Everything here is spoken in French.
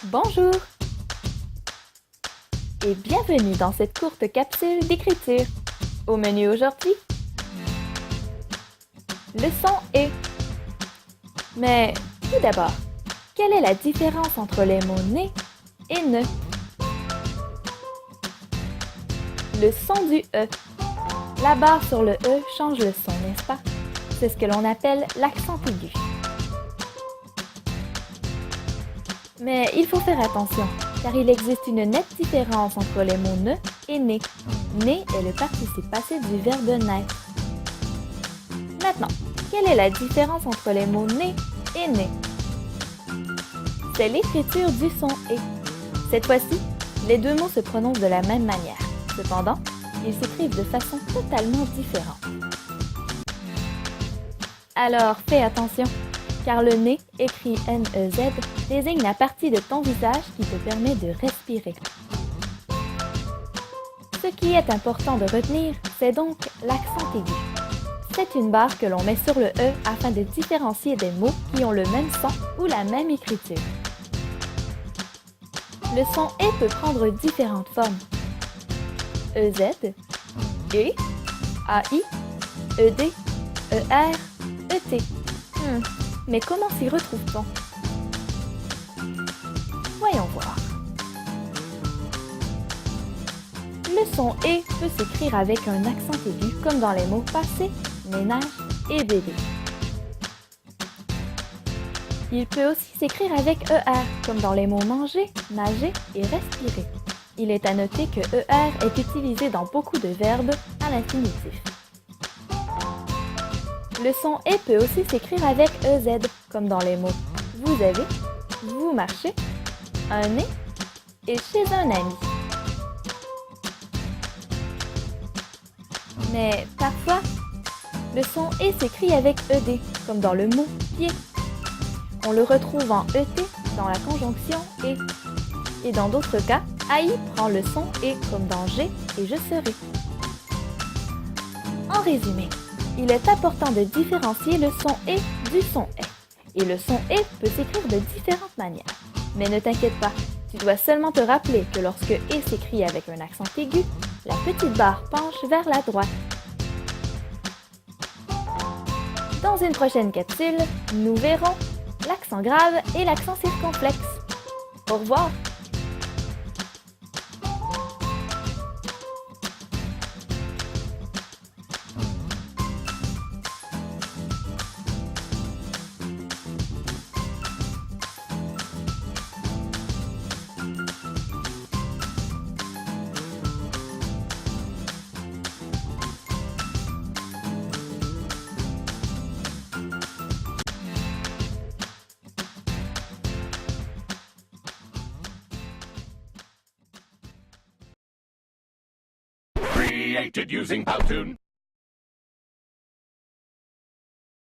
Bonjour et bienvenue dans cette courte capsule d'écriture. Au menu aujourd'hui, le son « et ». Mais tout d'abord, quelle est la différence entre les mots « né » et « ne ». Le son du « e ». La barre sur le « e » change le son, n'est-ce pas? C'est ce que l'on appelle l'accent aigu. Mais il faut faire attention, car il existe une nette différence entre les mots « ne » et « né ». « Né » est le participe passé du verbe « naître ». Maintenant, quelle est la différence entre les mots « né » et « né » ? C'est l'écriture du son « et ». Cette fois-ci, les deux mots se prononcent de la même manière. Cependant, ils s'écrivent de façon totalement différente. Alors, fais attention, car le nez, écrit N-E-Z, désigne la partie de ton visage qui te permet de respirer. Ce qui est important de retenir, c'est donc l'accent aigu. C'est une barre que l'on met sur le E afin de différencier des mots qui ont le même son ou la même écriture. Le son « et » peut prendre différentes formes. EZ, E, AI, ED, ER, ET. Mais comment s'y retrouve-t-on? Voyons voir. Le son « et » peut s'écrire avec un accent aigu comme dans les mots passé, ménage et bébé. Il peut aussi s'écrire avec ER comme dans les mots manger, nager et respirer. Il est à noter que ER est utilisé dans beaucoup de verbes à l'infinitif. Le son « et » peut aussi s'écrire avec EZ comme dans les mots vous avez, vous marchez, un nez et chez un ami. Mais parfois, le son « et » s'écrit avec ED, comme dans le mot « pied ». On le retrouve en ET dans la conjonction « et ». Et dans d'autres cas, AI prend le son « et » comme dans « j'ai » et « je serai ». En résumé, il est important de différencier le son « et » du son « est ». Et le son « et » peut s'écrire de différentes manières. Mais ne t'inquiète pas, tu dois seulement te rappeler que lorsque « et » s'écrit avec un accent aigu, la petite barre penche vers la droite. Dans une prochaine capsule, nous verrons l'accent grave et l'accent circonflexe. Au revoir! Created using Powtoon.